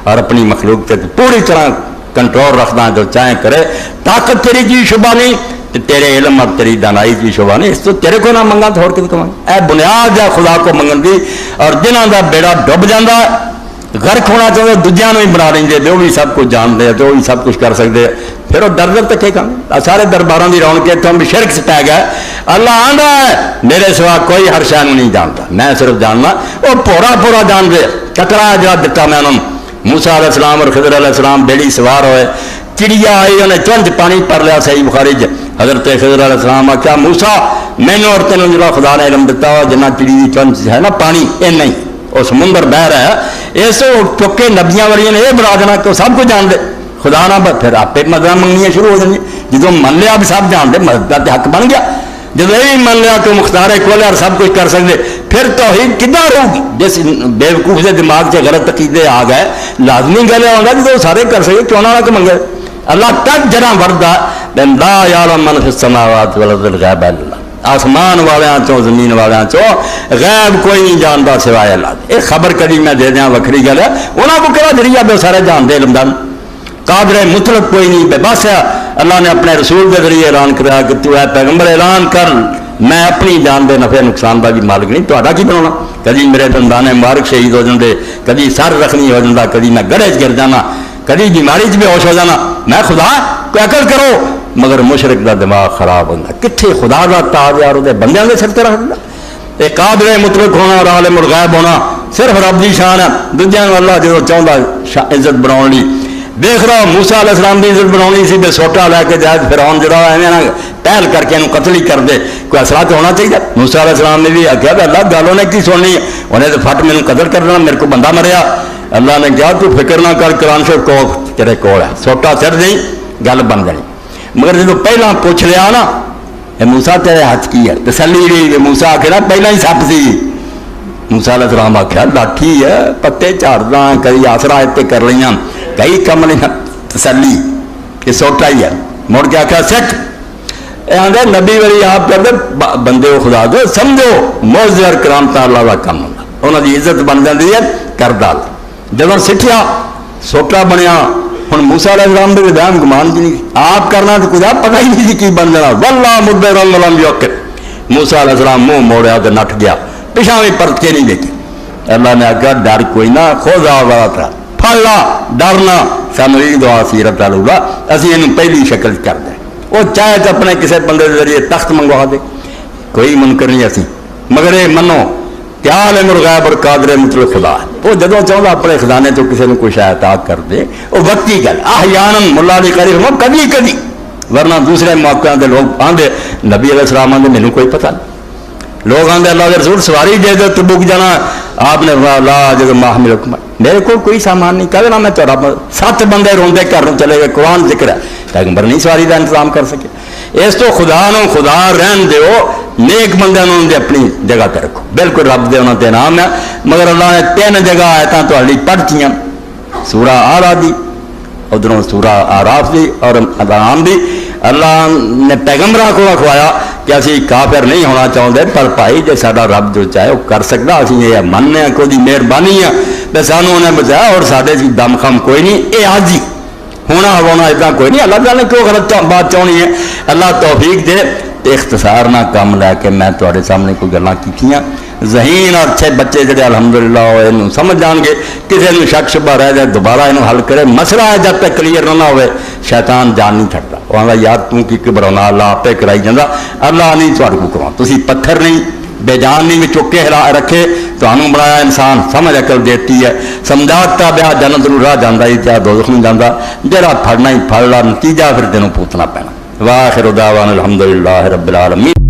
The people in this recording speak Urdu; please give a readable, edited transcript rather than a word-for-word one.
اور اپنی مخلوق سے پوری طرح کنٹرول رکھنا، جو چاہیں کرے. طاقت تیری کی شبہ نہیں، تیرے علم اور تیری دانائی کی شبہ نہیں. اس تو تیرے کو نہ منگا تو اور کسی کو منگا. اے بنیاد ہے خدا کو منگن دی. اور جنہاں دا بیڑا ڈب جاندہ غرق ہونا چاہتے دوجیاں ہی بنا لیں گے، وہ بھی سب کچھ جانتے ہیں، وہ بھی سب کچھ کر سکتے ہیں. پھر وہ در در تکے کام سارے درباراں دی رون کے تم بھی شرک سے پہ گئے. اللہ آندا ہے میرے سوا کوئی ہر شے نہیں جانتا، میں صرف جاننا. وہ پورا پورا جان دے. ٹکرا جا دیتا میں انہوں موسیٰ علیہ السلام اور خضر علیہ السلام بیڑی سوار ہوئے، چڑیا آئی انہیں چونچ پانی پر لیا. صحیح بخاری چ حضرت خضر علیہ السلام آخیا موسیٰ مینوں اور تینوں جڑا خدا نے علم دیتا ہوا جنہ چڑی دی چونچ ہے نا پانی اے نہیں وہ سمندر بہ رہا ہے، اس چکے نبیاں والیاں نے یہ بنا دینا کہ وہ سب کچھ جان دے. خدا نہ پھر آپ مدد منگنیاں شروع ہو جائیں. جدو من لیا بھی سب جان دے مدد کا حق بن گیا. جب یہ من لیا کہ مختار کھولے اور سب کچھ کر سکتے، پھر توحید کدھر رہے گی؟ جس بیوقوف کے دماغ سے غلط عقیدے آ گئے لازمی گل ہوگا کہ سارے کر سکے کیوں نہ کہ منگے. اللہ تک جنا وردہ لا یعلم من فی السماوات والارض الغیب الا اللہ. آسمان والیاں چوں زمین والیاں چوں غیب کوئی نہیں جانتا سوائے اللہ. یہ خبر کری میں دے دیا وکری گل ہے. انہوں کو کہا ذریعہ بے سارے جانتے علمدان. قادر مطلق کوئی نہیں بے بس ہے. اللہ نے اپنے رسول کے ذریعے اعلان کرایا کہ تو اے پیغمبر اعلان کر میں اپنی جان دے نفع نقصان کا بھی مالک نہیں، تو کی بنانا. کدی میرے دندان مبارک شہید ہو جاندے، کدی سر رکھنی ہو جاتا، کدی میں گڑھے گر جانا، کدی بیماری بے ہوش ہو جانا. میں خدا کوئی عقل کرو. مگر مشرک دا دماغ خراب ہوتا. کتنے خدا کا تاج یار وہ بندیاں کے سر تے رکھ دینا. ایک قادر مطلق ہونا اور عالم الغیب ہونا صرف رب کی شان ہے. دوجیاں اللہ جو چاہتا عزت بناؤ لی دیکھ رہا موسیٰ علیہ السلام کی عزت بنانی سی بے سوٹا لے کے جائے فرعون جڑا ہے پہل کر کے قتل ہی کر دے. کوئی اثرات تو ہونا چاہیے. موسیٰ علیہ السلام نے بھی آخیا کہ اللہ گل انہیں کی سننی ہے، انہیں تو فٹ میرے قتل کر دینا، میرے کو بندہ مریا. اللہ نے کہا تو فکر نہ کر قرآن سے کو تیرے کول ہے، سوٹا سر دیں گل بن جانی. مگر جب پہلا پوچھ لیا نا موسیٰ تیرے ہاتھ کی ہے تسلی رہی. موسیٰ آخر پہلا ہی سپ سی. موسیٰ علیہ السلام آخیا لاٹھی ہے پتے جھاڑدا کئی آسرا اتنے کر لیاں کئی کم نہیں تسلی یہ سوٹا ہی ہے. مڑ کے آخیا سکھ آدھے نبی والی آپ کر دے بندے ہو خدا دو سمجھو موزے اور کرامت اللہ کا کام ہوتا. انہوں کی عزت بن جاتی ہے کر ڈال. جب سکھیا سوٹا بنیا ہوں موسیٰ علیہ السلام کے دام گمان کی نہیں آپ کرنا تو کچھ پتہ ہی نہیں کی بن جانا. واللہ مدبر لم یوقف. موسیٰ علیہ السلام منہ موڑیا تو نٹ گیا، پیچھا بھی پرت کے نہیں دیکھی. اللہ نے آخیا ڈر کوئی نہ کھوجا والا تھا پھڑ لا ڈرنا سانو یہ دعا سیرت لوگا اسی یہ پہلی شکل کر دیں. وہ چاہے تو اپنے کسی بندے کے ذریعے تخت منگوا دے کوئی منکر نہیں اسی. مگر یہ منو کہ عالم الغیب اور قادر مطلق خدا ہے. وہ جدو چاہتا اپنے خزانے تو کسی نے کوئی شاید عطا کر دے وہ وقتی گل احیاناً ملا علی قاری ہو کبھی کبھی. ورنہ دوسرے موقعوں کے لوگ آدھے نبی علیہ السلام آدھے مینوں کوئی پتہ نہیں. لوگ آدھے اللہ کے رسول سواری دے دو تو بک جانا. آپ نے لا جب محمل میرے کو کوئی سامان نہیں کہنا میں تو 7 بندے روندے گھر چلے گئے. قرآن ذکر ہے پیغمبر نہیں سواری کا انتظام کر سکے. اس تو خدا نو خدا رہن دیو نیک بندے انہوں نے اپنی جگہ پہ رکھو. بالکل رب دے انہوں نے نام ہے. مگر اللہ نے 3 جگہ آیتاں تہاڈی پڑھتیاں سورہ آرا دی ادھروں سورہ آراف دی اور انعام دی. اللہ نے پیغمبراں کو رکھوایا کہ اسی کافر نہیں ہونا چاہتے پر بھائی جے ساڈا رب جو چاہے وہ کر سکتا اسی یہ مننے کو دی مہربانی ہے تے سانوں انہیں بچایا اور ساڈے سی دم خم کوئی نہیں. یہ آج ہی ہونا ہونا اتنا کوئی نہیں. اللہ تعالیٰ نے کیوں غلط بات چاہنی ہے. اللہ توفیق دے. اختصار نہ کم لے کے میں تھوڑے سامنے کوئی گلاں کیتیاں ذہین اور اچھے بچے جڑے الحمدللہ وہ سمجھ جان گے. کسی نے شک شبہ رہ جائے دوبارہ یہ حل کرے. مسئلہ ہے جب تک کلیئر نہ ہوئے شیطان جان نہیں چھڑتا. وہ آتا یار توں کی گھبراؤنا اللہ آپ پہ کرائی جانا. اللہ نہیں تھوڑے کو کرا تسی پتھر نہیں بے جان نہیں چک کے ہلا رکھے تو بنایا انسان سمجھ عقل دیتی ہے. سمجھاتا بیا جنت نو راہ جانا ہی کیا دوزخ نہیں جانا. جڑا پھڑنا ہی پھڑ لا نتیجہ پھر تینوں پوتنا پینا. واخر دعوانا الحمدللہ رب العالمین.